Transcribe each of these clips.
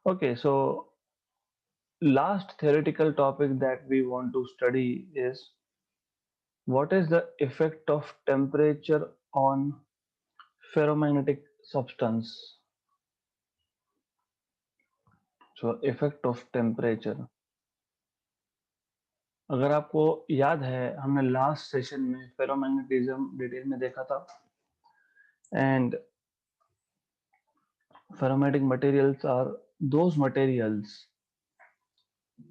Okay, so last theoretical topic that we want to study is what is the effect of temperature on ferromagnetic substance. So effect of temperature. अगर आपको याद है हमने last session में ferromagnetism detail में देखा था and ferromatic materials are those materials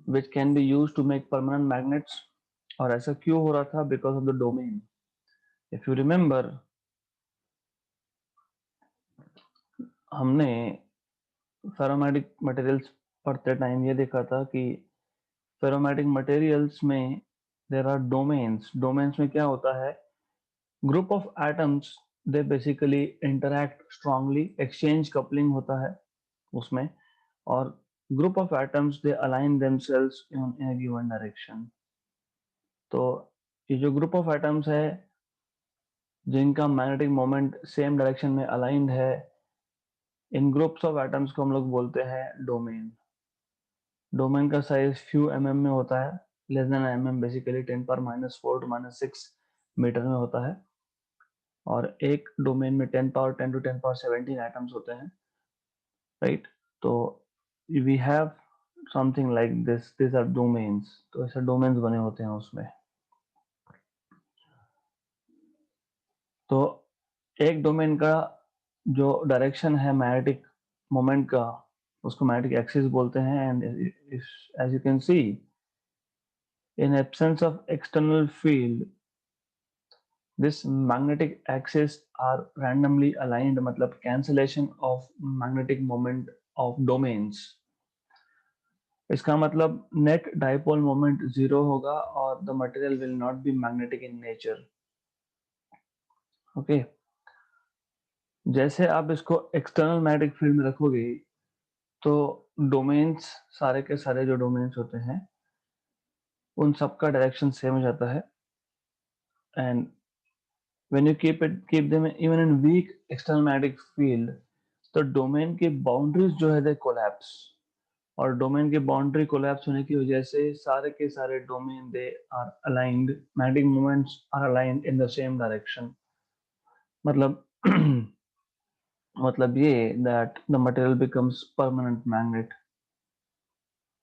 which can be used to make permanent magnets और ऐसा क्यों हो रहा था because of the domain. If you remember हमने फेरोमैटिक मटेरियल्स पढ़ते टाइम ये देखा था कि फेरोमैटिक मटेरियल्स में देर आर डोमेन्स डोमेन्स में क्या होता है group of atoms they basically interact strongly exchange coupling होता है उसमें और group of atoms they align themselves in A given direction तो ये जो ग्रुप ऑफ एटम्स है जिनका मैग्नेटिक मोमेंट सेम डायरेक्शन में अलाइंड है इन ग्रुप्स ऑफ एटम्स को हम लोग बोलते हैं डोमेन डोमेन का साइज फ्यू में होता है less than basically 10⁻⁴ to -6 metre में होता है और एक डोमेन में 10⁻10 to 10⁻17 एटम्स होते हैं राइट तो we have something like this are domains तो ऐसे डोमेन्स बने होते हैं उसमें तो एक डोमेन का जो डायरेक्शन है मैग्नेटिक मोमेंट का उसको मैग्नेटिक एक्सिस बोलते हैं and as you can see in absence of external field this magnetic axis are randomly aligned मतलब cancellation of magnetic moment of domains इसका मतलब net dipole moment zero होगा और the material will not be magnetic in nature okay okay? जैसे आप इसको external magnetic field में रखोगे तो डोमेन्स सारे के सारे जो डोमेन्स होते हैं उन सबका डायरेक्शन सेम हो जाता है and when you keep them even in weak external magnetic field तो डोमेन की बाउंड्रीज जो है दे कोलैप्स और डोमेन की बाउंड्री कोलैप्स होने की वजह से सारे के सारे domain they are aligned magnetic moments are aligned in the same direction मतलब मतलब ये that the material becomes permanent magnet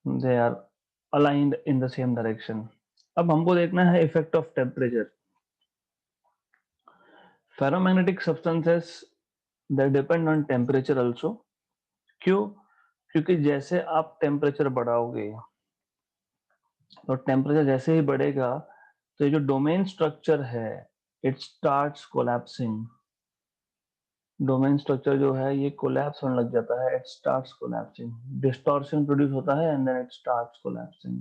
they are aligned in the same direction अब हमको देखना है effect of temperature ferromagnetic substances they depend on temperature also क्यों क्योंकि जैसे आप टेम्परेचर बढ़ाओगे तो टेम्परेचर जैसे ही बढ़ेगा तो ये जो डोमेन स्ट्रक्चर है it starts collapsing domain structure जो है ये कोलैप्स होने लग जाता है it starts collapsing distortion produce होता है and then it starts collapsing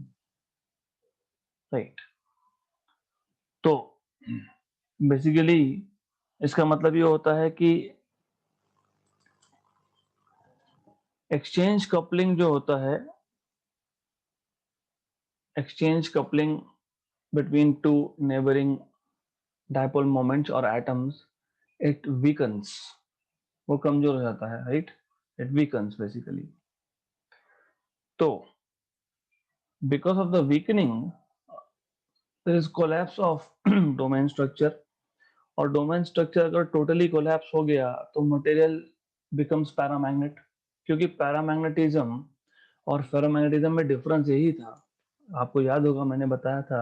right तो बेसिकली इसका मतलब ये होता है कि एक्सचेंज कपलिंग जो होता है exchange coupling between two neighboring dipole moments or atoms it weakens वो कमजोर हो जाता है राइट इट वीकन्स बेसिकली तो because of the weakening there is collapse of domain structure और डोमेन स्ट्रक्चर अगर टोटली कोलैप्स हो गया तो मटेरियल बिकम्स पैरामैग्नेट क्योंकि पैरामैग्नेटिज्म और फेरोमैग्नेटिज्म में डिफरेंस यही था आपको याद होगा मैंने बताया था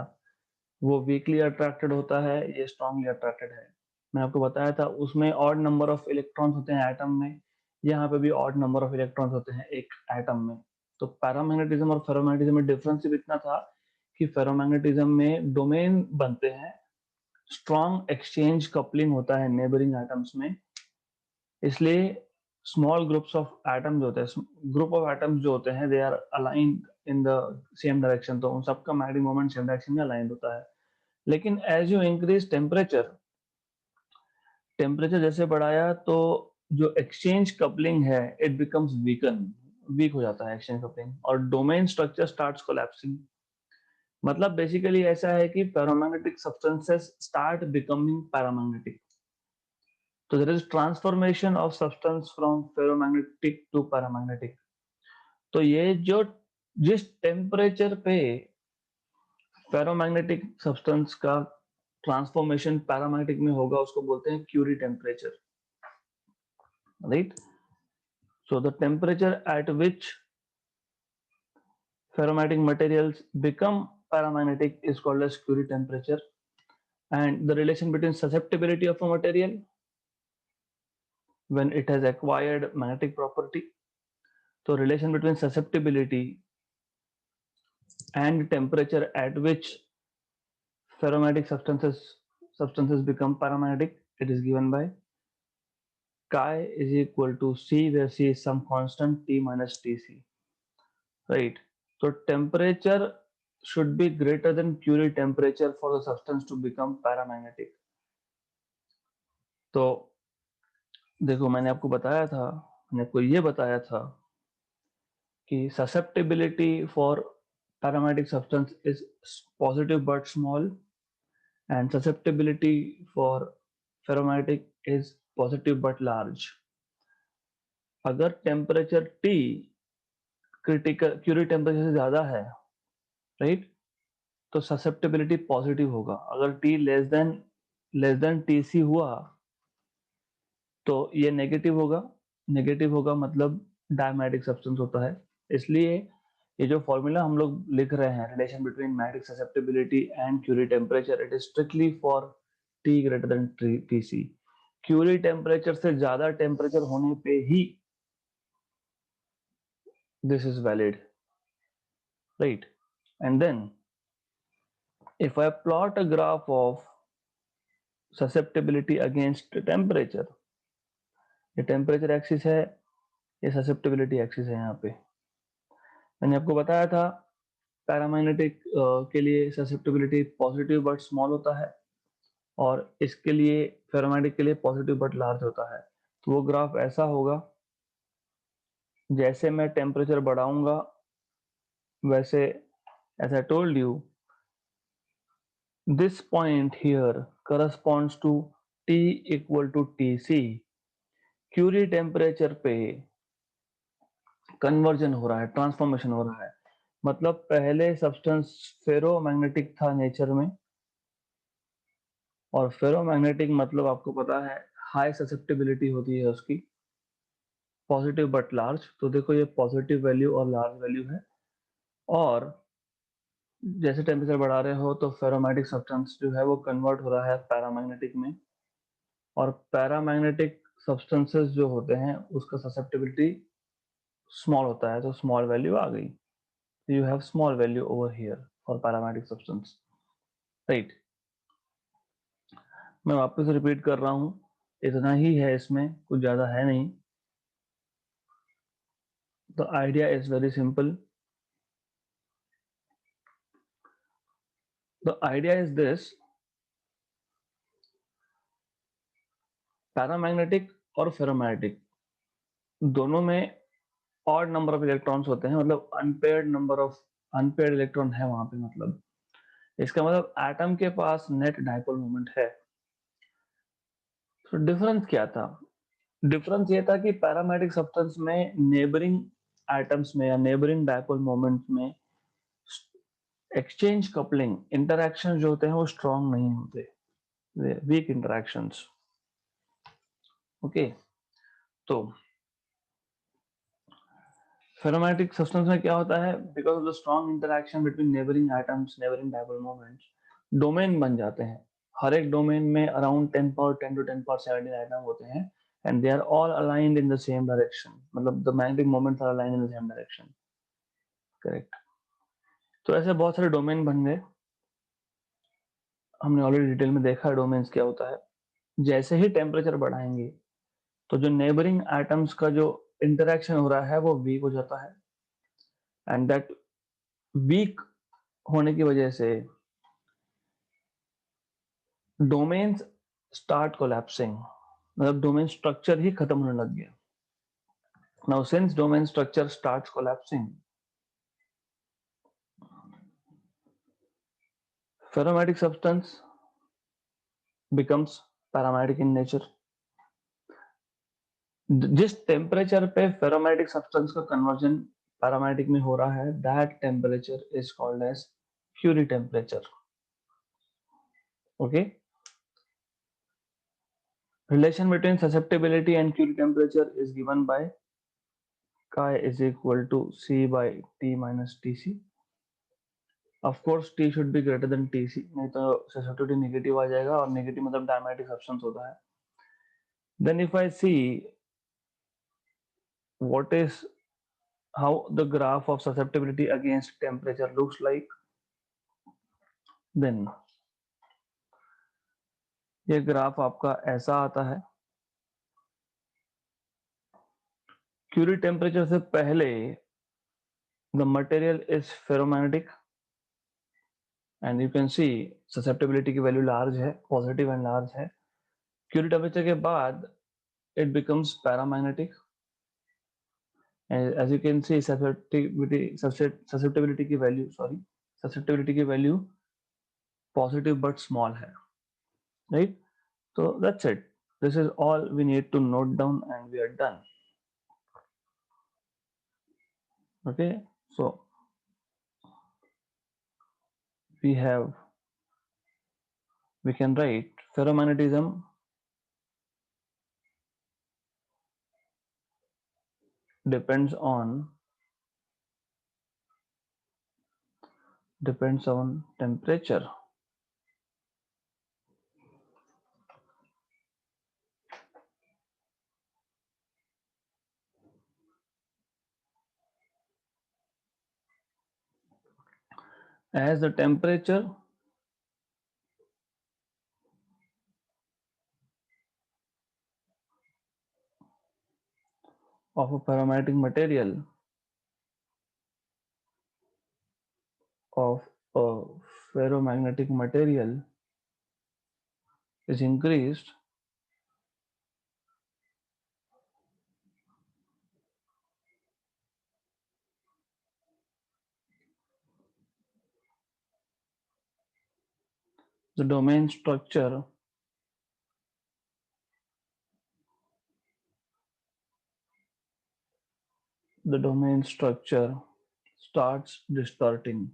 वो वीकली अट्रैक्टेड होता है ये स्ट्रांगली अट्रैक्टेड है मैं आपको बताया था उसमें ऑड नंबर ऑफ इलेक्ट्रॉन्स होते हैं एटम में यहाँ पे भी ऑड नंबर ऑफ इलेक्ट्रॉन्स होते हैं एक एटम में तो पैरामैग्नेटिज्म और फेरोमैग्नेटिज्म में डिफरेंस सिर्फ इतना था कि फेरोमैग्नेटिज्म में डोमेन बनते हैं स्ट्रॉन्ग एक्सचेंज कपलिंग होता है नेबरिंग एटम्स में इसलिए स्मॉल ग्रुप्स ऑफ एटम जो होते हैं ग्रुप ऑफ एटम्स जो होते हैं they are aligned in the same direction तो उन सबका मैग्नेटिक मोमेंट सेम डायरेक्शन में अलाइंड होता है लेकिन as you increase temperature temperature जैसे बढ़ाया तो जो एक्सचेंज कपलिंग है इट बिकम्स वीक हो जाता है एक्सचेंज कपलिंग और डोमेन स्ट्रक्चर स्टार्ट्स कोलैप्सिंग मतलब बेसिकली ऐसा है कि paramagnetic substances start becoming paramagnetic तो there is transformation of substance from ferromagnetic to paramagnetic तो ये जो जिस टेम्परेचर पे फेरोमैग्नेटिक सब्सटेंस का ट्रांसफॉर्मेशन पैरामैग्नेटिक में होगा उसको बोलते हैं Curie temperature, right? So the temperature at which ferromatic materials become paramagnetic is called as Curie temperature. And the relation between susceptibility of a material when it has acquired magnetic property. So relation between susceptibility and temperature at which ferromatic substances become paramagnetic, it is given by chi is equal to C, where C is some constant T minus Tc, right? So temperature should be greater than Curie temperature for the substance to become paramagnetic. तो देखो मैंने आपको बताया था, मैंने आपको ये बताया था कि susceptibility for paramagnetic substance is positive but small and susceptibility for ferromagnetic is positive but large. अगर temperature T critical Curie temperature से ज्यादा है, राइट, तो ससेप्टेबिलिटी पॉजिटिव होगा. अगर T लेस देन Tc हुआ तो ये नेगेटिव होगा. नेगेटिव होगा मतलब डायमैग्नेटिक सब्सटेंस होता है. इसलिए ये जो फॉर्मूला हम लोग लिख रहे हैं, relation between magnetic susceptibility and Curie temperature, it is strictly for T greater than Tc. Curie temperature से ज्यादा टेम्परेचर होने पे ही this is valid, right? And then if I plot a graph of susceptibility against temperature, ये temperature axis है, ये susceptibility axis है. यहाँ पे मैंने आपको बताया था पैरामैग्नेटिक के लिए ससेप्टिबिलिटी पॉजिटिव बट स्मॉल होता है और इसके लिए फेरोमैग्नेटिक के लिए पॉजिटिव बट लार्ज होता है. तो वो ग्राफ ऐसा होगा, जैसे मैं टेम्परेचर बढ़ाऊंगा वैसे, as I told you, this point here corresponds to T equal to Tc. Curie temperature पे कन्वर्जन हो रहा है, ट्रांसफॉर्मेशन हो रहा है. मतलब पहले सब्सटेंस फेरोमैग्नेटिक था नेचर में, और फेरोमैग्नेटिक मतलब आपको पता है हाई ससेप्टिबिलिटी होती है उसकी, पॉजिटिव बट लार्ज. तो देखो ये पॉजिटिव वैल्यू और लार्ज वैल्यू है. और जैसे टेम्परेचर बढ़ा रहे हो तो फेरोमैग्नेटिक सब्सटेंस जो है वो कन्वर्ट हो रहा है पैरामैग्नेटिक में, और पैरामैग्नेटिक सब्सटेंसेस जो होते हैं उसका ससेप्टिबिलिटी स्मॉल होता है. तो स्मॉल वैल्यू आ गई. You have small value over here for paramagnetic substance, right? मैं वापस रिपीट कर रहा हूं, इतना ही है, इसमें कुछ ज्यादा है नहीं. The idea is very simple. The idea is this: paramagnetic और फेरोमैग्नेटिक दोनों में ऑड नंबर ऑफ इलेक्ट्रॉन्स होते हैं, मतलब अनपेयर्ड इलेक्ट्रॉन है वहां पे. मतलब इसका मतलब एटम के पास नेट डाइपोल मोमेंट है. तो डिफरेंस क्या था? डिफरेंस ये था कि पैरामैग्नेटिक सब्सटेंस में नेबरिंग एटम्स में या नेबरिंग डाइपोल मोमेंट्स में एक्सचेंज कपलिंग इंटरैक्शन जो होते हैं वो स्ट्रॉन्ग नहीं होते, वीक इंटरैक्शंस. ओके, तो फेरोमैग्नेटिक सब्सटेंस में क्या होता है, because of the strong interaction between neighbouring atoms, neighbouring dipole moments, domain बन जाते हैं. हर एक डोमेन में around 10 power 10 to 10 power 17 atom होते हैं, and they are all aligned in the same direction. मतलब the magnetic moments are aligned in the same direction. Correct. तो ऐसे बहुत सारे डोमेन बन गए. हमने ऑलरेडी डिटेल में देखा है डोमेन्स क्या होता है. जैसे ही टेम्परेचर बढ़ाएंगे तो जो नेबरिंग एटम्स का जो इंटरैक्शन हो रहा है वो वीक हो जाता है, एंड दैट वीक होने की वजह से डोमेन्स स्टार्ट कोलैप्सिंग. मतलब डोमेन स्ट्रक्चर ही खत्म होने लग गया. Now since domain structure starts collapsing, ferromatic substance becomes paramagnetic in nature. जिस टेम्परेचर पे फेरोमैग्नेटिक सब्सटेंस का कन्वर्जन पैरामैग्नेटिक में हो रहा है, that temperature is called as Curie temperature. Okay. Relation between susceptibility and Curie temperature is given by chi is equal to C by T minus Tc. Of course T should be greater than Tc, नहीं तो susceptibility negative आ जाएगा, और negative मतलब diamagnetic substance होता है. Then if I see what is how the graph of susceptibility against temperature looks like, then ये graph आपका ऐसा आता है. Curie temperature से पहले the material is ferromagnetic and you can see susceptibility की वैल्यू लार्ज है, पॉजिटिव एंड लार्ज है. Curie temperature के बाद it becomes paramagnetic, and as you can see susceptibility की value positive but small है, right? So that's it. This is all we need to note down and we are done. Okay, so we can write ferromagnetism depends on temperature. As the temperature of a ferromagnetic material is increased, the domain structure starts distorting.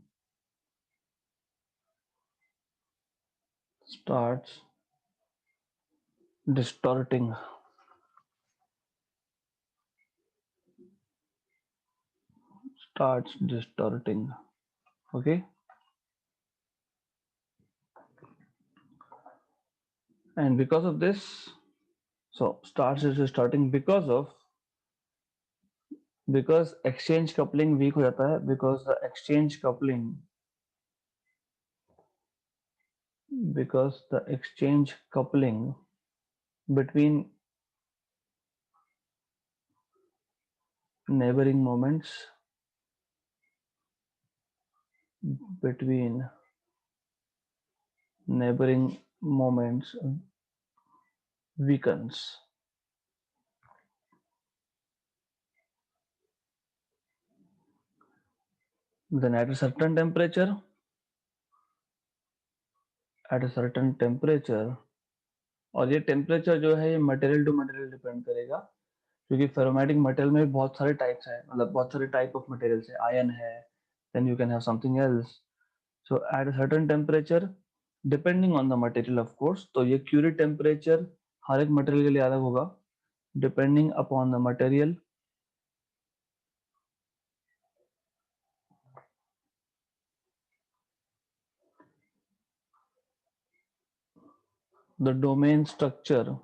Okay, and because of this, so starts is distorting because exchange coupling weak हो जाता है, because the exchange coupling between neighboring moments weakens. Then at a certain temperature, और ये temperature जो है ये material to material depend करेगा, क्योंकि फेरोमैग्नेटिक मटेरियल में बहुत सारे टाइप्स हैं, मतलब बहुत सारे टाइप ऑफ मटेरियल्स है. आयन है, then you can have something else. So at a certain temperature depending on the material of course, तो ये क्यूरी टेम्परेचर हर एक मटेरियल के लिए अलग होगा, depending upon the material. The domain structure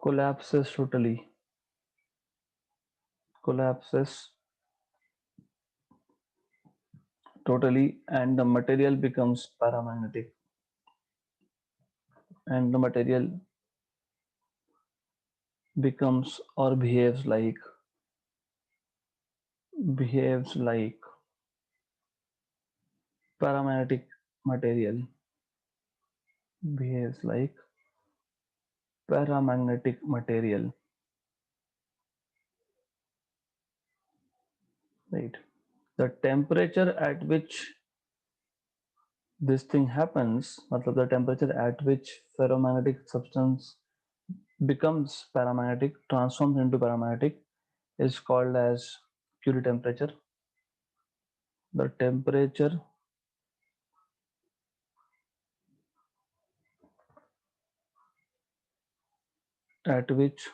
collapses totally, and the material becomes paramagnetic, and the material becomes or behaves like paramagnetic material, right? The temperature at which this thing happens, मतलब the temperature at which ferromagnetic substance becomes paramagnetic, transforms into paramagnetic, is called as Curie temperature. The temperature at which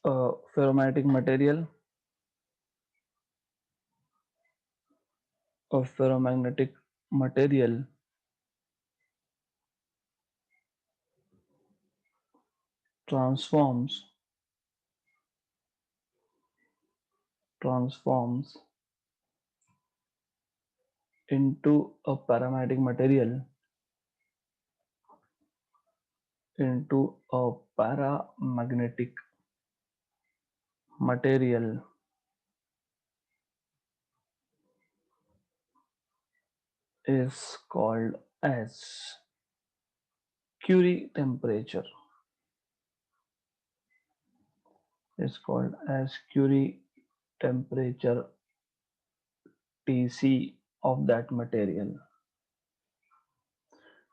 a ferromagnetic material transforms into a paramagnetic material is called as Curie temperature. Is called as Curie temperature Tc of that material,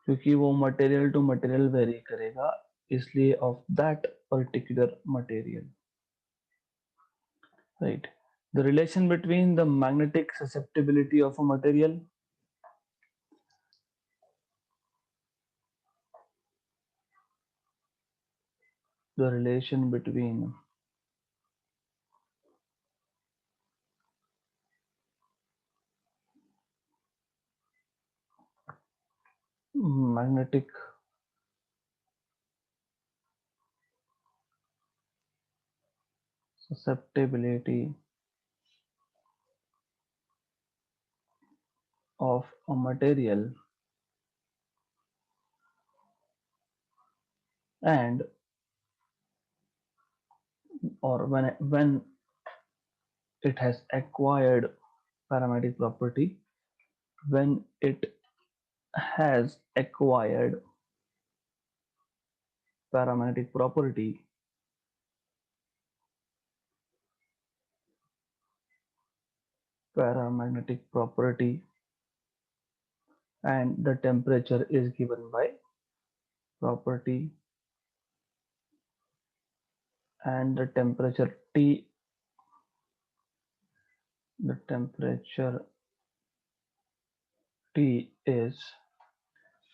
क्योंकि वो material to material very करेगा, इसलिए of that particular material, right. The relation between the magnetic susceptibility of a material the relation between magnetic susceptibility of a material and or when it has acquired paramagnetic property, when it has acquired paramagnetic property paramagnetic property and the temperature is given by property and the temperature T, the temperature T is,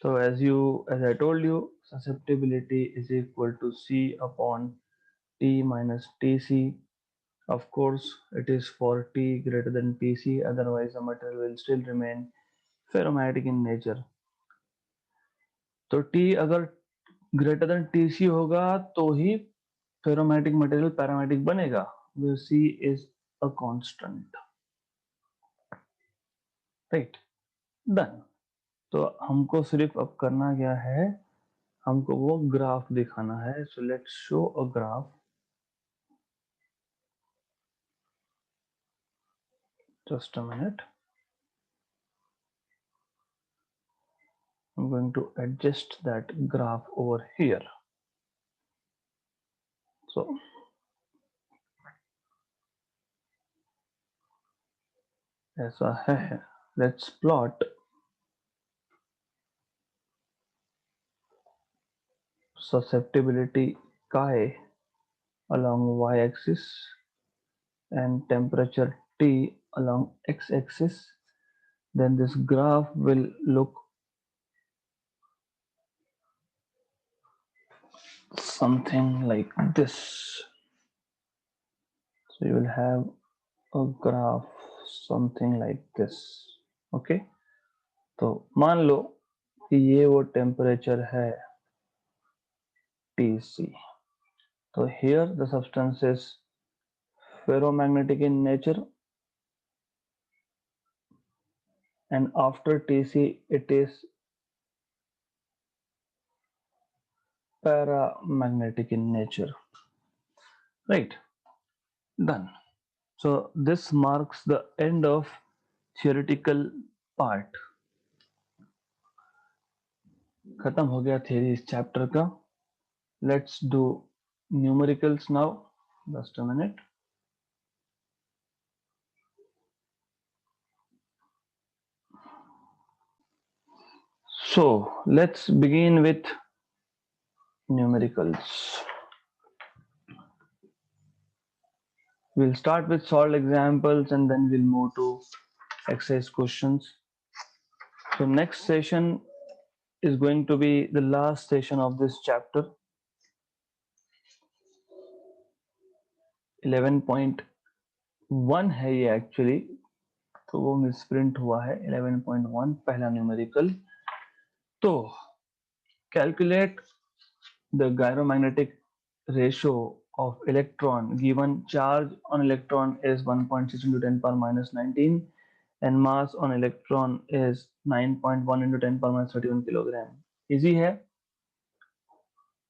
so as I told you, susceptibility is equal to C upon T minus Tc. Of course, it is for T greater than Tc, otherwise the material will still remain ferromagnetic in nature. तो T अगर greater than Tc होगा तो ही ferromagnetic material paramagnetic बनेगा, where C is a constant, right. Done. तो हमको सिर्फ अब करना क्या है, हमको वो ग्राफ दिखाना है. So let's show a graph. Just a minute. I'm going to adjust that graph over here. So ऐसा है. Let's plot susceptibility chi along y-axis and temperature T along x-axis. Then this graph will look something like this. So you will have a graph something like this. Okay. तो मान लो कि ये वो temperature है Tc. So here the substance is ferromagnetic in nature, and after Tc it is paramagnetic in nature, right. Done. So this marks the end of theoretical part. खत्म हो गया theory इस chapter का. Let's do numericals now. Just a minute. So let's begin with numericals. We'll start with solved examples and then we'll move to exercise questions. So next session is going to be the last session of this chapter. 11.1 है ये actually, तो वो misprint हुआ है. 11.1 पहला numerical. तो calculate the gyromagnetic ratio of electron given charge on electron is 1.6 into 10 power minus 19 and mass on electron is 9.1 into 10 power minus 31 kilogram. Easy है.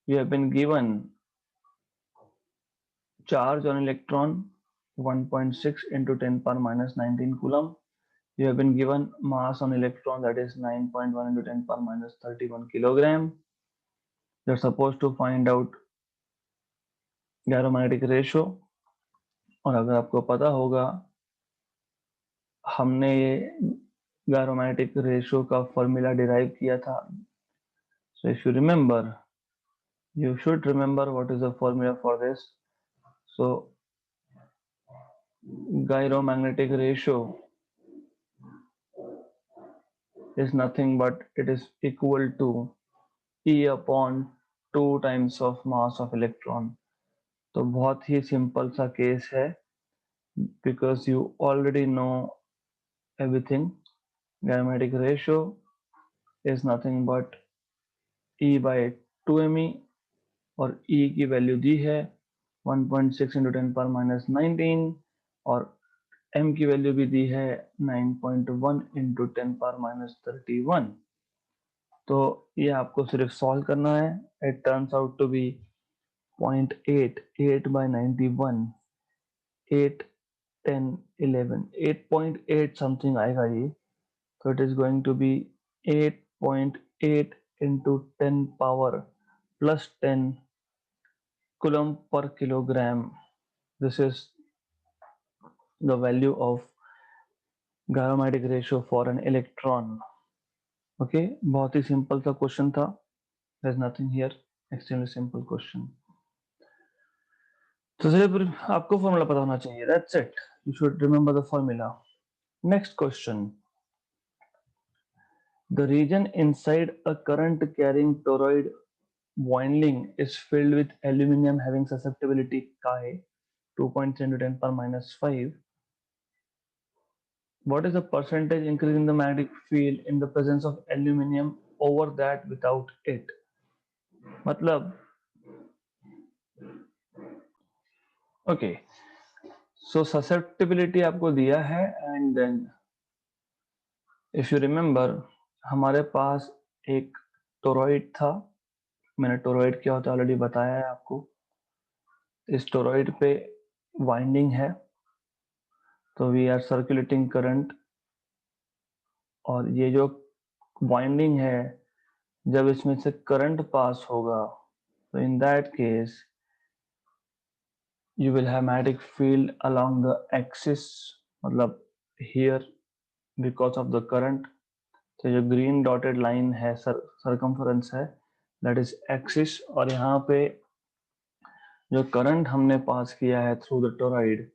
We have been given charge on electron 1.6 into 10 power minus 19 coulomb. We have been given mass on electron, that is 9.1 into 10 power minus 31 kilogram. You're supposed to find out gyromagnetic ratio. और अगर आपको पता होगा, हमने ये gyromagnetic ratio का formula derive किया था. So if you remember, you should remember what is the formula for this. So gyromagnetic ratio is nothing but it is equal to E upon 2 times of mass of electron. तो बहुत ही simple सा case है, because you already know everything. Gyromagnetic ratio is nothing but E by 2me और E की value दी है 1.6 into 10 power minus 19 और M की value भी दी है 9.1 into 10 power minus 31. तो ये आपको सिर्फ सॉल्व करना है. It turns out to be 0.8, 8 by 91, 8, 10, 11, 8.8 something आएगा ये. So it is going to be 8.8 into 10 power plus 10 coulomb per kilogram. This is the value of gyromagnetic ratio for an electron. Okay, बहुत ही simple सा question था. There's nothing here, extremely simple question. तो सिर्फ आपको formula पता होना चाहिए. That's it. You should remember the formula. Next question. The region inside a current carrying toroid winding is filled with aluminum having susceptibility Chi 2.3 into 10 power minus 5. What is the percentage increase in the magnetic field in the presence of aluminum over that without it? मतलब okay, so susceptibility आपको दिया है and then if you remember हमारे पास एक toroid था. मैंने toroid क्या होता है ऑलरेडी बताया है आपको. इस टोरॉइड पे वाइंडिंग है, तो वी आर सर्कुलेटिंग करंट, और ये जो वाइंडिंग है जब इसमें से करंट पास होगा तो in that case you will have magnetic field along the axis, मतलब here because of the current. तो जो green dotted line है circumference है, that is axis, और यहाँ पे जो करंट हमने पास किया है through the toroid,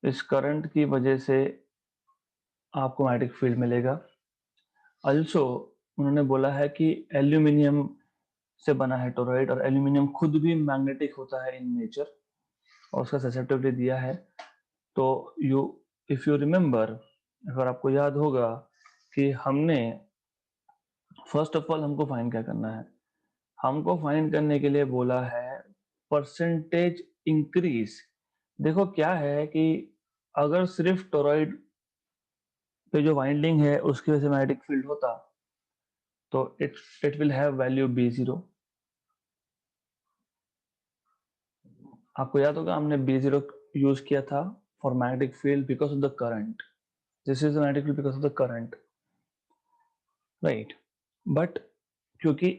इस करंट की वजह से आपको मैग्नेटिक फील्ड मिलेगा. also उन्होंने बोला है कि एल्यूमिनियम से बना है टोरॉइड, और एल्यूमिनियम खुद भी मैग्नेटिक होता है इन नेचर, और उसका ससेप्टिबिलिटी दिया है. तो इफ यू रिमेंबर, अगर आपको याद होगा कि हमने फर्स्ट ऑफ ऑल हमको फाइंड क्या करना है. हमको फाइंड करने के लिए बोला है परसेंटेज इंक्रीज. देखो क्या है कि अगर सिर्फ टोरॉइड पे जो वाइंडिंग है उसकी वजह से मैग्नेटिक फील्ड होता तो it will have value B0. आपको याद होगा हमने B0 यूज किया था for magnetic field because of the current. This is the magnetic field because of the current, right. But क्योंकि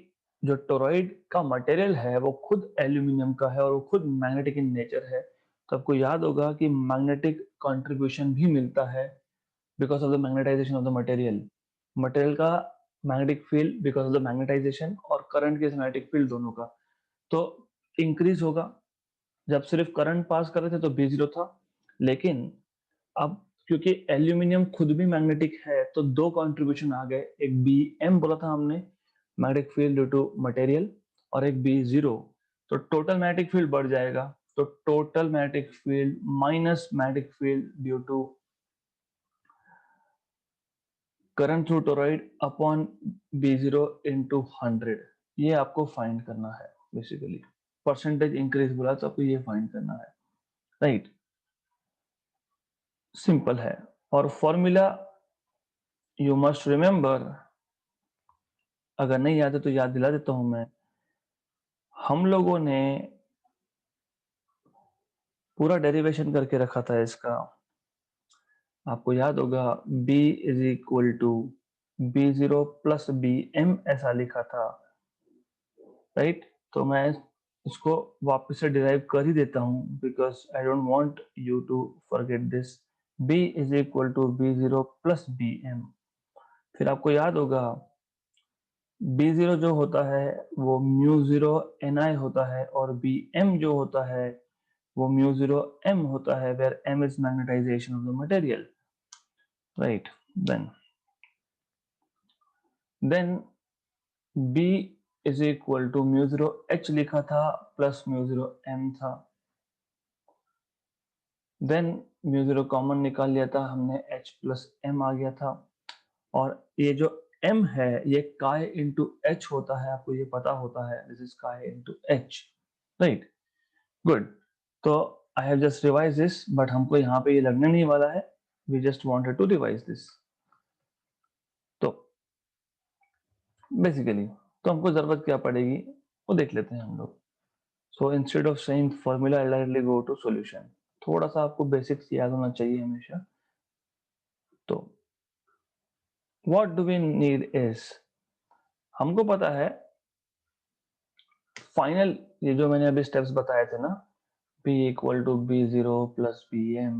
जो टोरॉइड का मटेरियल है वो खुद एल्यूमिनियम का है और वो खुद मैग्नेटिक इन नेचर है, तो आपको याद होगा कि मैग्नेटिक कंट्रीब्यूशन भी मिलता है because of the magnetization of the material. Material का magnetic field because of the magnetization और करंट के मैग्नेटिक फील्ड दोनों का, तो इंक्रीज होगा। जब सिर्फ करंट पास कर रहे थे तो बी जीरो था, लेकिन अब क्योंकि एल्यूमिनियम खुद भी मैग्नेटिक है तो दो कंट्रीब्यूशन आ गए, एक बी एम बोला था हमने magnetic field due to material, और एक बी जीरो, तो टोटल मैग्नेटिक फील्ड बढ़ जाएगा। तो total magnetic field minus magnetic field due to current through toroid upon B zero into 100, ये आपको फाइंड करना है बेसिकली। परसेंटेज इंक्रीज बोला तो आपको ये फाइंड करना है, राइट। सिंपल है। और फॉर्मूला यू मस्ट रिमेंबर, अगर नहीं याद है तो याद दिला देता हूं मैं। हम लोगों ने पूरा डेरिवेशन करके रखा था इसका, आपको याद होगा B is equal to B zero plus B M, ऐसा लिखा था, राइट। तो मैं इसको वापस से डिराइव कर ही देता हूं because I don't want you to forget this. B is equal to B zero plus B M, फिर आपको याद होगा बी जीरो जो होता है वो म्यू जीरो एन आई होता है, और बी एम जो होता है वो म्यू जीरो एम होता है, where M is magnetisation of the material, right. Then B is equal to mu zero H लिखा था प्लस म्यू जीरो एम था। देन म्यू जीरो कॉमन निकाल लिया था हमने, एच प्लस एम आ गया था। और ये जो m है ये काय इंटू एच होता है, आपको ये पता होता है, this is chi into H, right. Good. तो I have just revise this, but हमको यहाँ पे ये लगने नहीं वाला है, we just wanted to revise this. तो बेसिकली तो हमको जरूरत क्या पड़ेगी वो देख लेते हैं हम लोग। So instead of saying formula I directly go to solution. थोड़ा सा आपको बेसिक्स याद होना चाहिए हमेशा। तो what do we need is, हमको पता है फाइनल, ये जो मैंने अभी स्टेप्स बताए थे ना, P equal to B zero plus B M,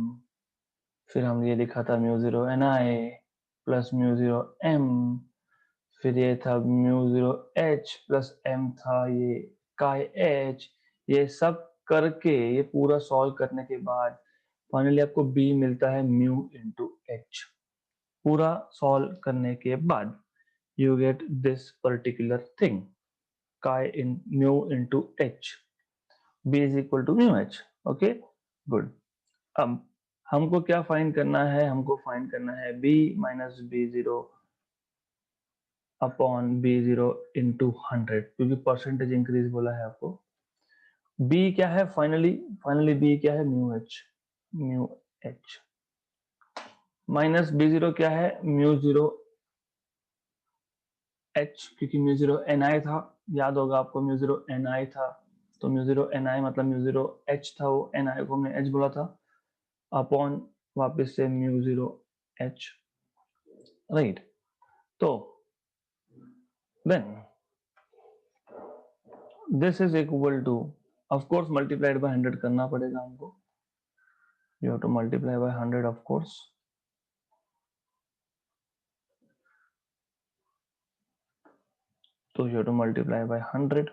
फिर हम ये लिखा था mu zero N I plus mu zero M, फिर ये था mu zero H plus M था ये काय एच, ये सब करके ये पूरा सॉल्व करने के बाद फाइनली आपको बी मिलता है म्यू इंटू एच। पूरा सॉल्व करने के बाद you get this particular thing, chi in mu into h, b is equal to mu h, okay, good। अब हमको क्या फाइंड करना है, हमको फाइंड करना है b minus B zero upon B zero into 100, क्योंकि परसेंटेज इंक्रीज बोला है आपको। b क्या है फाइनली, b क्या है mu H minus B zero क्या है म्यू जीरो एच, क्योंकि म्यू जीरो एन आई था, याद होगा आपको म्यू जीरो एन आई था, तो म्यू जीरो एन आई मतलब म्यू जीरो एच था, वो एन आई को हमने एच बोला था, अपॉन वापस से म्यू जीरो एच, राइट। तो then this is equal to, of course multiplied by 100 करना पड़ेगा हमको, you have to multiply by 100 of course. तो you have to multiply by 100,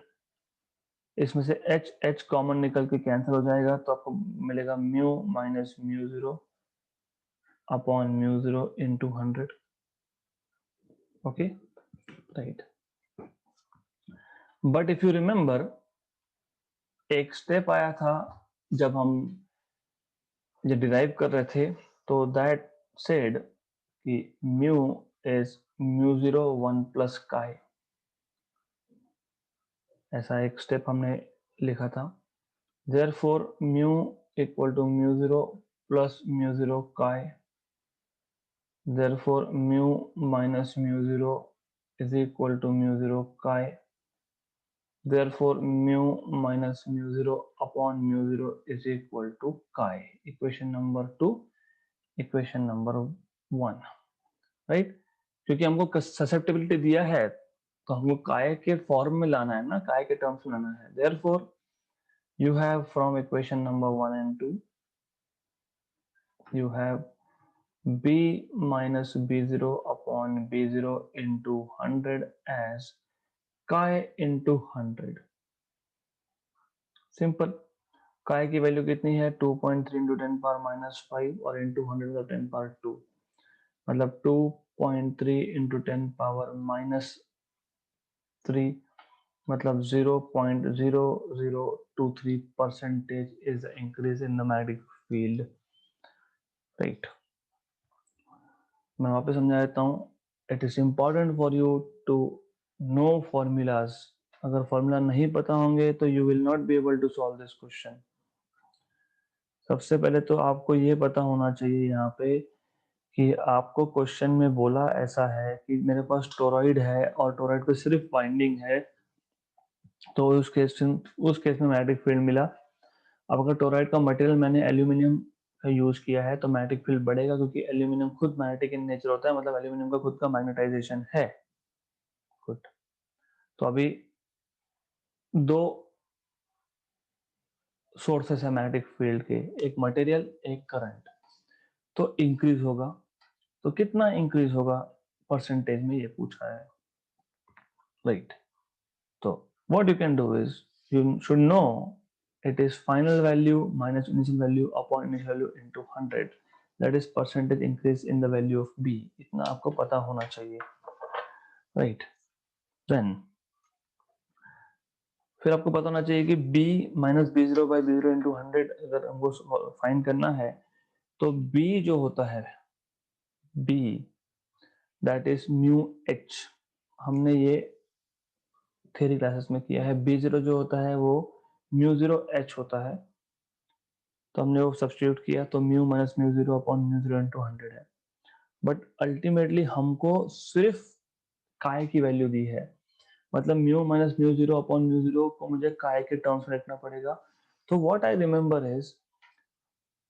इसमें से एच एच कॉमन निकल के कैंसिल हो जाएगा, तो आपको मिलेगा mu minus mu zero upon mu zero into 100, okay, right. But if you remember, एक स्टेप आया था जब हम ये डिराइव कर रहे थे, तो दैट सेड कि mu is mu zero one plus chi, ऐसा एक स्टेप हमने लिखा था। Therefore mu equal to mu zero plus mu zero chi, therefore mu minus mu zero is equal to mu zero chi, therefore mu minus mu zero upon mu zero is equal to chi, equation number 2, equation number 1, right। क्योंकि हमको susceptibility दिया है तो हमको काय के form में लाना है ना, काय के टर्म्स में लाना है। therefore you have from equation number 1 and 2 you have B minus B0 upon B0 into 100 as chi into 100. Simple, chi की वैल्यू कितनी है 2.3 into 10 power minus 5 और into 100 का 10 power 2, मतलब 2.3 into 10 power minus 3, मतलब 0.0023% is the increase in the magnetic field, right? मैं वापस समझा देता हूँ. It is important for you to know formulas. अगर फॉर्मूला नहीं पता होंगे तो you will not be able to solve this question. सबसे पहले तो आपको ये पता होना चाहिए यहाँ पे कि आपको क्वेश्चन में बोला ऐसा है कि मेरे पास टोरॉइड है और टोरॉइड पे सिर्फ बाइंडिंग है, तो उस केस में मैग्नेटिक फील्ड मिला. अब अगर टोरॉइड का मटेरियल मैंने एल्यूमिनियम का यूज किया है तो मैग्नेटिक फील्ड बढ़ेगा, क्योंकि एल्यूमिनियम खुद मैग्नेटिक इन नेचर होता है, मतलब एल्यूमिनियम का खुद का मैग्नेटाइजेशन है. गुड. तो अभी दो सोर्सेस है मैग्नेटिक फील्ड के, एक मटेरियल एक करंट. तो इंक्रीज होगा, तो कितना इंक्रीज होगा परसेंटेज में, ये पूछा है, राइट? तो what you can do is you should know it is final value minus initial value upon initial value into 100, that is percentage increase in the value of b. इतना आपको पता होना चाहिए, right? then फिर आपको पता होना चाहिए कि b minus b0 by b0 into 100 अगर हमको फाइंड करना है तो b जो होता है b that is mu h, हमने ये थ्योरी क्लासेस में किया है. b0 जो होता है वो mu 0 h होता है, तो हमने वो सब्स्टिट्यूट किया तो mu minus mu zero upon mu zero into 100 है. बट अल्टीमेटली हमको सिर्फ काय की वैल्यू दी है, मतलब mu minus mu zero upon mu zero को मुझे काय के टर्म्स में लिखना पड़ेगा. तो व्हाट आई रिमेम्बर इज,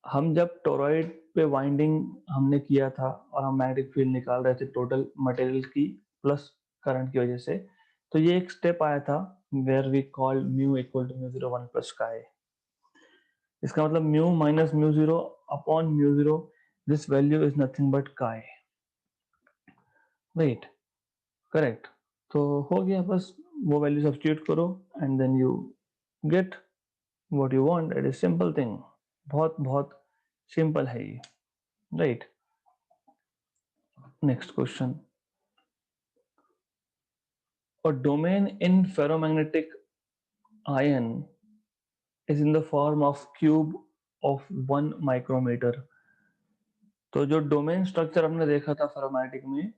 हम जब टोरॉइड पे वाइंडिंग हमने किया था और हम मैग्नेटिक फील्ड निकाल रहे थे टोटल मटेरियल की प्लस करंट की वजह से, तो ये एक स्टेप आया था where we called mu equal to mu zero one plus chi. इसका मतलब mu minus mu zero upon mu zero, this value is nothing but chi, right? Correct. तो हो गया, बस वो वैल्यू सब्स्टिट्यूट करो and then you get what you want. It is simple thing, बहुत बहुत सिंपल है ये, right? Next question. A domain in ferromagnetic ion is in the form of cube of 1 micrometer. तो जो डोमेन स्ट्रक्चर हमने देखा था फेरोमैग्नेटिक में,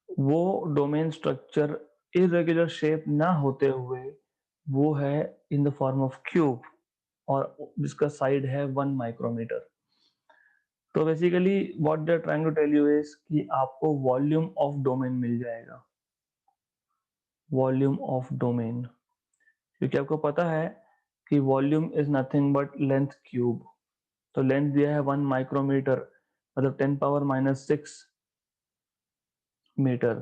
वो डोमेन स्ट्रक्चर इरेगुलर शेप ना होते हुए वो है in the form of cube और जिसका साइड है 1 माइक्रोमीटर. तो basically what they are trying to tell you is कि आपको वॉल्यूम ऑफ डोमेन मिल जाएगा, वॉल्यूम ऑफ डोमेन, क्योंकि आपको पता है कि volume is nothing but length cube. तो लेंथ दिया है 1 माइक्रोमीटर, मतलब 10 पावर माइनस 6 मीटर,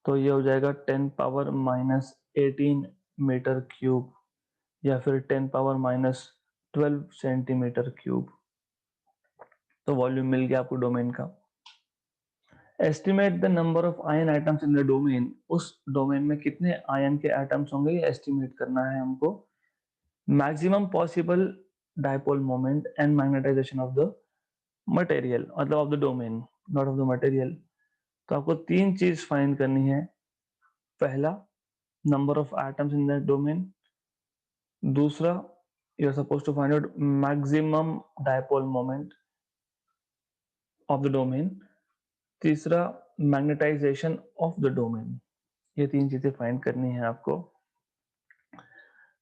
तो ये हो जाएगा 10 पावर माइनस 18 मीटर क्यूब या फिर 10 पावर माइनस 12 सेंटीमीटर क्यूब. तो वॉल्यूम मिल गया आपको डोमेन का. Estimate the number of ion atoms in the domain, उस डोमेन में कितने आयन के एटम्स होंगे ये एस्टिमेट करना है हमको. Maximum possible dipole moment and magnetization of the material, मतलब of the domain, not of the material. तो आपको तीन चीज फाइंड करनी है. पहला, number of atoms in that domain. दूसरा, you are suppose to find out maximum dipole moment of the domain. तीसरा, मैग्नेटाइजेशन ऑफ द डोमेन. ये तीन चीजें फाइंड करनी है आपको.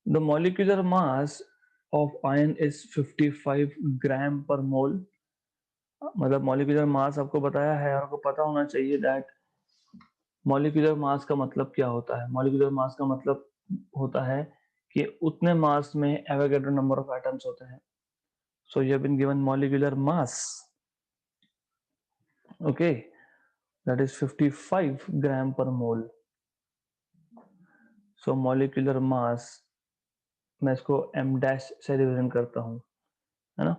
The molecular mass of iron is 55 gram per mole. मतलब molecular mass आपको बताया है और आपको पता होना चाहिए दैट मॉलिक्यूलर मास का मतलब क्या होता है. मॉलिक्यूलर मास का मतलब होता है कि उतने मास में एवोगैड्रो नंबर ऑफ एटम्स होते हैं. So you have been given molecular mass, okay, that is 55 gram per mole. So molecular मास, मैं इसको m डैश से रिप्रेजेंट करता हूँ, है ना.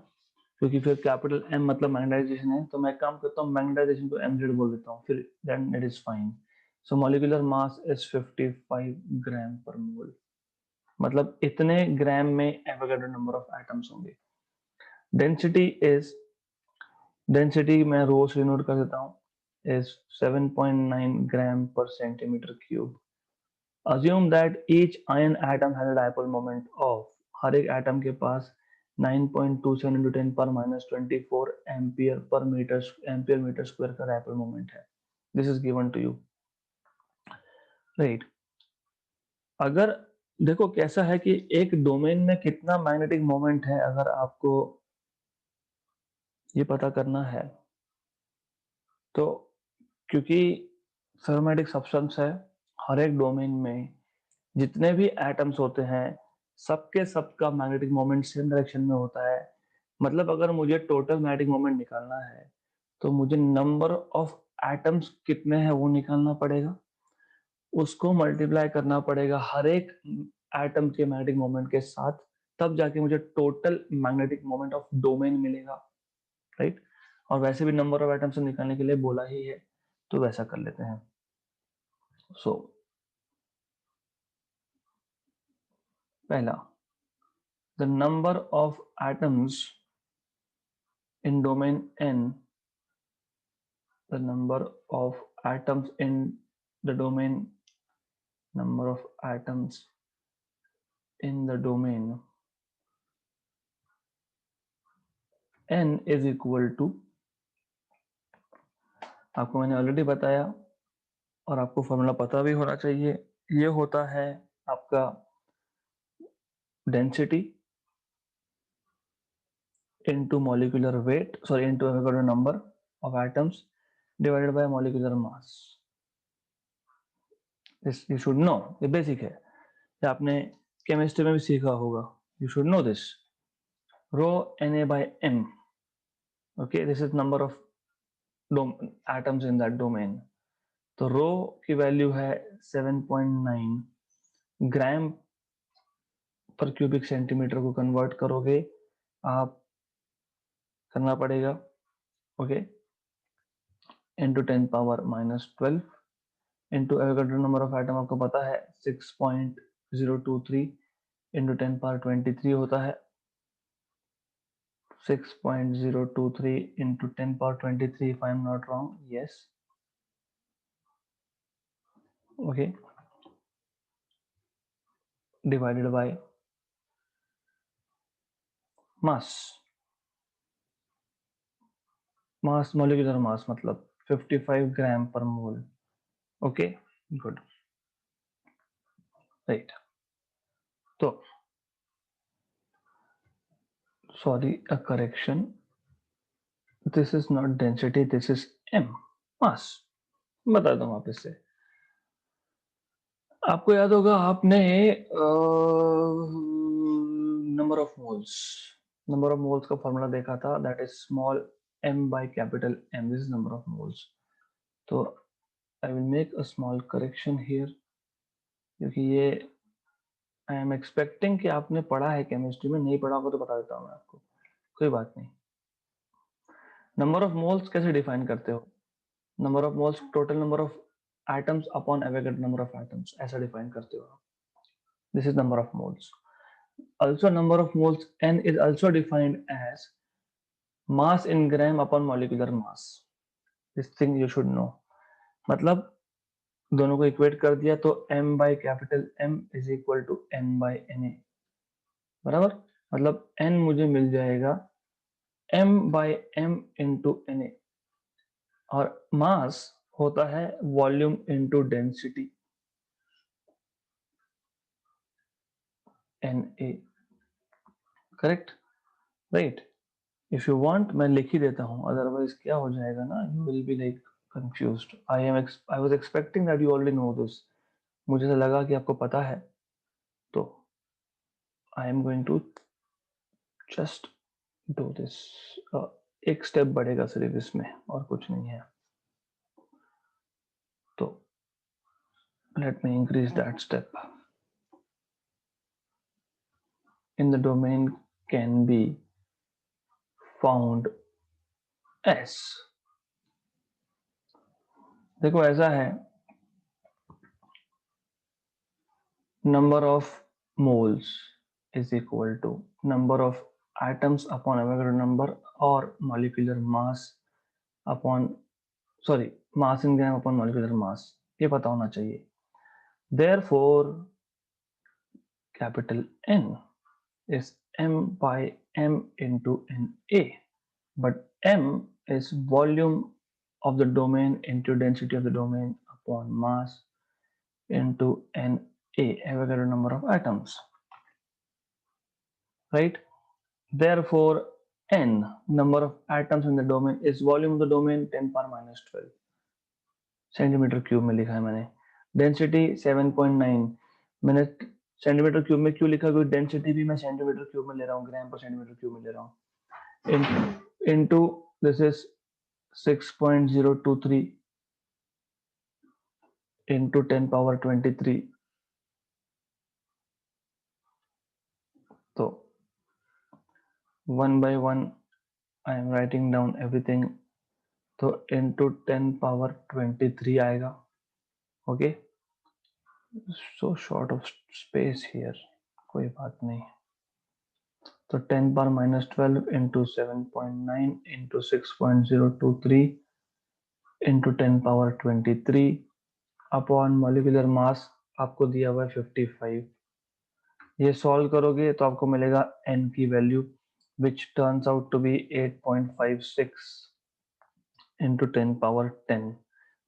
क्योंकि फिर कैपिटल M मतलब मैग्नेटाइजेशन है, तो मैं काम करता हूँ मैग्नेटाइजेशन को mz बोल देता हूँ, फिर then it is fine. So molecular mass is 55 gram per mole. मतलब इतने ग्राम में एवोगाड्रो नंबर ऑफ एटम्स होंगे. डेंसिटी इज, डेंसिटी मैं रो से नोट कर देता हूँ, इज 7.9 ग्राम पर centimetre cube. Assume that each ion atom has a dipole moment of, हर एक एटम के पास 9.27 into 10 per minus 24 ampere metre square का डाइपोल मोमेंट है. This is given to you, right. अगर देखो कैसा है कि एक डोमेन में कितना मैग्नेटिक मोमेंट है, अगर आपको ये पता करना है तो, क्योंकि फेरोमैग्नेटिक सब्सटेंस है, हर एक डोमेन में जितने भी एटम्स होते हैं सबके सबका मैग्नेटिक मोमेंट सेम डायरेक्शन में होता है. मतलब अगर मुझे टोटल मैग्नेटिक मोमेंट निकालना है तो मुझे नंबर ऑफ एटम्स कितने हैं वो निकालना पड़ेगा, उसको मल्टीप्लाई करना पड़ेगा हर एक एटम के मैग्नेटिक मोमेंट के साथ, तब जाके मुझे total magnetic moment of domain मिलेगा, राइट. और वैसे भी नंबर ऑफ एटम्स निकालने के लिए बोला ही है, तो वैसा कर लेते हैं. सो पहला, the number of atoms in domain n, the number of atoms in the domain, number of atoms in the domain n is equal to, आपको मैंने ऑलरेडी बताया और आपको फॉर्मूला पता भी होना चाहिए. ये होता है आपका density into molecular weight, sorry, into Avogadro number of atoms divided by molecular mass. This you should know, ये बेसिक है, ये आपने केमिस्ट्री में भी सीखा होगा. You should know this. Rho Na by m. Okay, this is number of atoms in that domain. तो रो की वैल्यू है 7.9 ग्राम पर क्यूबिक सेंटीमीटर को कन्वर्ट करोगे आप, करना पड़ेगा, okay, into 10 power minus 12 into Avogadro number of atom आपको पता है 6.023 इंटू 10 पावर 23 होता है. 6.023 into 10 power 23 if I am not wrong. Yes. Okay. Divided by mass. Mass, molecular mass मतलब 55 ग्राम पर मोल. Okay. Good. Right. तो sorry, a correction. This is not density. This is m, mass. बता दूं वापस से. आपको याद होगा आपने नंबर ऑफ मोल्स का फॉर्मूला देखा था, that is small m by capital M. This is number of moles. तो I will make a small correction here, क्योंकि ये I am expecting कि आपने पढ़ा है केमिस्ट्री में, नहीं पढ़ा होगा तो बता देता हूँ मैं आपको, कोई बात नहीं. नंबर ऑफ मोल्स कैसे डिफाइन करते हो? Number of moles total number of atoms upon Avogadro number of atoms, ऐसा डिफाइन करते हो आप. This is number of moles. Also number of moles n is also defined as mass in gram upon molecular mass. This thing you should know. मतलब दोनों को equate कर दिया तो m by capital M is equal to n by Na, बराबर. मतलब n मुझे मिल जाएगा m by m into Na, और मास होता है volume into density Na. Correct, right. If you want मैं लिख ही देता हूँ, अदरवाइज क्या हो जाएगा ना, you will be like confused. I was expecting that you already know this. मुझे तो लगा कि आपको पता है, तो I am going to just do this. एक स्टेप बढ़ेगा सिर्फ इसमें, और कुछ नहीं है. तो let me increase that step. In the domain can be found S। देखो ऐसा है, number of moles is equal to number of atoms upon Avogadro number or molecular mass upon mass in gram upon molecular mass, ये पता होना चाहिए। Therefore capital N is m by m into Na, but m is volume of the domain into density of the domain upon mass into Na, Avogadro number of atoms, right? Therefore, n number of atoms in the domain is volume of the domain 10 power minus 12 centimetre cube में लिखा है मैंने। Density 7.9, मैंने centimetre cube में क्यों लिखा, क्योंकि density भी मैं सेंटीमीटर क्यूब में ले रहा हूँ, ग्राम पर सेंटीमीटर क्यूब में ले रहा हूँ। Into this is 6.023 into 10 power 23, तो 1 by 1 I am writing down everything, तो into 10 power 23 आएगा। Okay, so short of space here, कोई बात नहीं। तो 10 power minus 12 into 7.9 into 6.023 into 10 power 23 upon molecular mass आपको दिया हुआ है 55। ये सॉल्व करोगे तो आपको मिलेगा n की value which turns out to be 8.56 into 10 power 10।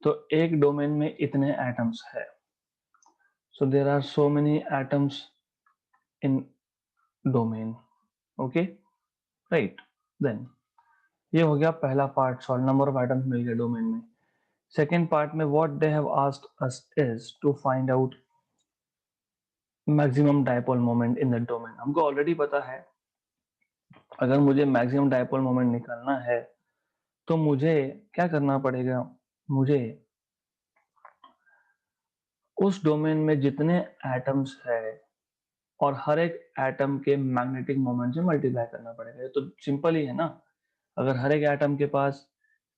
तो एक डोमेन में इतने एटम्स है, so there are so many atoms in domain, okay, right? Then ये हो गया पहला part solve, number of atoms मिल गए डोमेन में। सेकेंड पार्ट में what they have asked us is to find out maximum dipole moment in the domain. हमको already पता है अगर मुझे मैक्सिमम डायपोल मोमेंट निकालना है तो मुझे क्या करना पड़ेगा, मुझे उस डोमेन में जितने एटम्स है और हर एक एटम के मैग्नेटिक मोमेंट से मल्टीप्लाई करना पड़ेगा। ये तो सिंपल ही है ना। अगर हर एक एटम के पास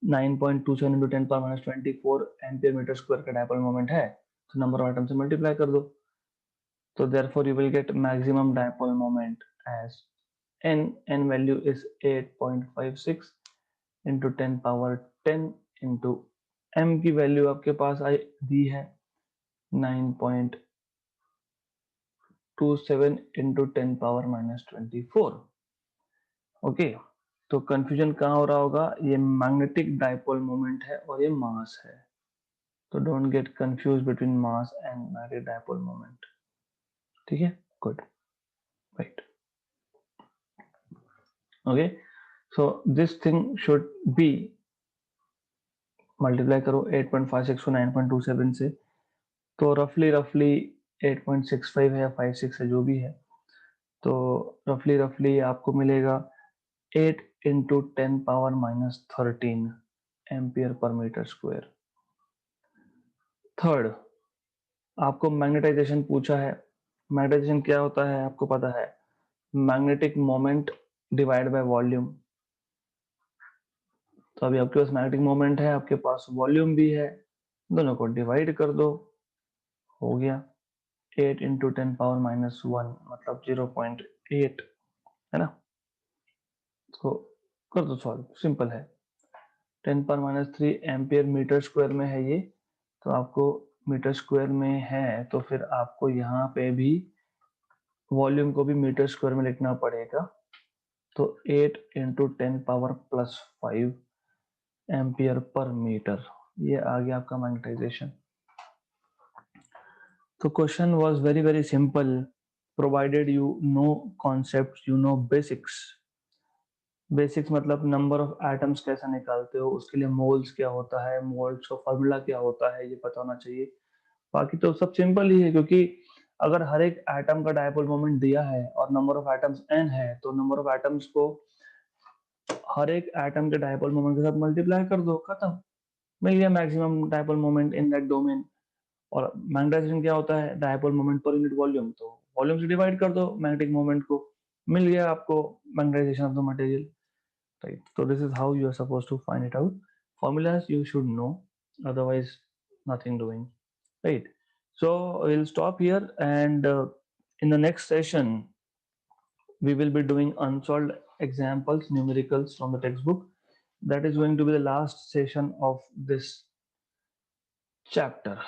9.27 into 10 power minus 24 ampere metre square का डायपोल मोमेंट है तो नंबर ऑफ एटम से मल्टीप्लाई कर दो। तो therefore you will get maximum dipole moment as n value is 8.56 into 10 power 10 into m की वैल्यू आपके पास आई दी है 9.27 into 10 power minus 24। ओके, तो कंफ्यूजन कहाँ हो रहा होगा, ये मैग्नेटिक डायपोल मोमेंट है और ये मास है, तो don't get confuse between mass and magnetic dipole moment. ठीक है, good, right. Okay, so this thing should be, multiply करो 8.56 को 9.27 से, तो रफली 8.65 है या 56 है जो भी है, तो रफली आपको मिलेगा 8 into 10 power minus 13 ampere per metre square. Third, आपको मैग्नेटाइजेशन पूछा है। मैग्नेटाइजेशन क्या होता है आपको पता है, magnetic moment divide by volume. तो अभी आपके पास मैग्नेटिक मोमेंट है, आपके पास वॉल्यूम भी है, दोनों को डिवाइड कर दो, हो गया 8 into 10 power minus 1 मतलब 0.8 है ना। इसको कर दो सॉल्व, सिंपल है। 10 power minus 3 ampere metre square में है ये, तो आपको मीटर स्क्वायर में है तो फिर आपको यहाँ पे भी वॉल्यूम को भी मीटर स्क्वायर में लिखना पड़ेगा। तो 8 into 10 power plus 5 ampere per metre, ये आ गया आपका मैग्नेटाइजेशन। तो question was very very simple, provided you know concept, you know basics. Basics मतलब नंबर ऑफ एटम्स कैसे निकालते हो, उसके लिए मोल्स क्या होता है, मोल्स का फॉर्मूला क्या होता है, ये पता होना चाहिए। बाकी तो सब सिंपल ही है, क्योंकि अगर हर एक एटम का डायपोल मोमेंट दिया है और नंबर ऑफ एटम्स n है, तो नंबर ऑफ एटम्स को हर एक एटम के डायपोल मोमेंट के साथ मल्टीप्लाई कर दो, खत्म, मिल गया maximum dipole moment in that domain. और मैग्नेटाइजेशन क्या होता है, dipole moment per unit volume, तो वॉल्यूम से डिवाइड कर दो मैग्नेटिक मोमेंट को, मिल गया आपको magnetisation of the material. right? So this is how you are supposed to find it out. Formulas you should know, otherwise nothing doing, right? So we'll stop here, and in the next session we will be doing unsolved examples, numericals from the textbook. That is going to be the last session of this chapter.